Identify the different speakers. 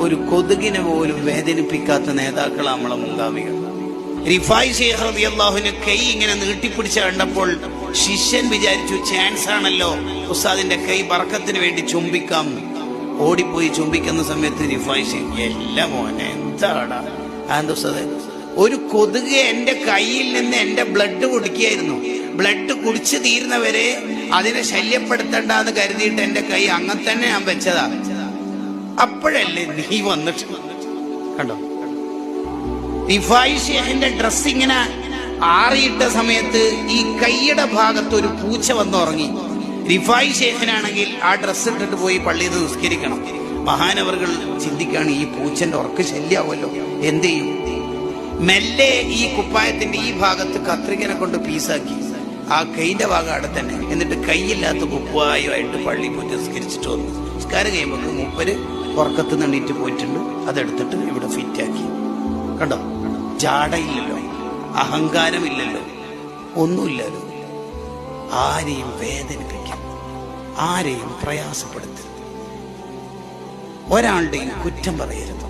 Speaker 1: ഒരു കൊതുകിനെ പോലും വേദനിപ്പിക്കാത്ത നേതാക്കളാണ് നമ്മളെ മുൻഗാമികൾ. റിഫായി ശൈഖ് റളിയല്ലാഹുവിന്റെ കൈ ഇങ്ങനെ നീട്ടിപ്പിടിച്ച കണ്ടപ്പോൾ ശിഷ്യൻ വിചാരിച്ചു ചാൻസ് ആണല്ലോ, ഉസ്താദിന്റെ കൈ ബർക്കത്തിന് വേണ്ടി ചുംബിക്കാം. ഓടിപ്പോയി ചുംബിക്കുന്ന സമയത്ത് റിഫായി ശൈഖ്, എല്ലാം മോനെ എന്താടാ ഉസ്താദേ, ഒരു കൊതുക് എന്റെ കയ്യിൽ നിന്ന് എന്റെ ബ്ലഡ് കുടിക്കുകയായിരുന്നു. ബ്ലഡ് കുടിച്ചു തീരുന്നവരെ അതിനെ ശല്യപ്പെടുത്തണ്ടെന്ന് കരുതിയിട്ട് എന്റെ കൈ അങ്ങനെ തന്നെ ഞാൻ വെച്ചതാ. അപ്പോഴല്ലേ നീ വന്നിട്ട് കണ്ടോ. റിഫായി ശൈഖിന്റെ ഡ്രസ് ഇങ്ങനെ ആറിയിട്ട സമയത്ത് ഈ കൈയുടെ ഭാഗത്ത് ഒരു പൂച്ച വന്നുറങ്ങി. റിഫായി ശൈഖിനാണെങ്കിൽ ആ ഡ്രസ് ഇട്ടിട്ട് പോയി പള്ളിയിൽ നിസ്കരിക്കണം. മഹാനവറുകൾ ചിന്തിക്കാണ്, ഈ പൂച്ചന്റെ ഉറക്ക് ശല്യാവുമല്ലോ, എന്ത് ചെയ്യും? മെല്ലെ ഈ കുപ്പായത്തിന്റെ ഈ ഭാഗത്ത് കത്രികനെ കൊണ്ട് പീസാക്കി ആ കൈന്റെ ഭാഗം അവിടെ തന്നെ. എന്നിട്ട് കൈയില്ലാത്ത കുപ്പായമായിട്ട് പള്ളി പോയി നിസ്കരിച്ചിട്ട് വന്നു. നിസ്കാരം കഴിയുമ്പോൾ മൂപ്പര് ഉറക്കത്ത് നണ്ടിട്ട് പോയിട്ടുണ്ട്. അതെടുത്തിട്ട് ഇവിടെ ഫിറ്റാക്കി. കണ്ടോ, ജാടയില്ലല്ലോ, അഹങ്കാരമില്ലല്ലോ, ഒന്നുമില്ലല്ലോ. ആരെയും വേദനിപ്പിക്കും, ആരെയും പ്രയാസപ്പെടുത്തരുത്, ഒരാളുടെയും കുറ്റം പറയരുത്.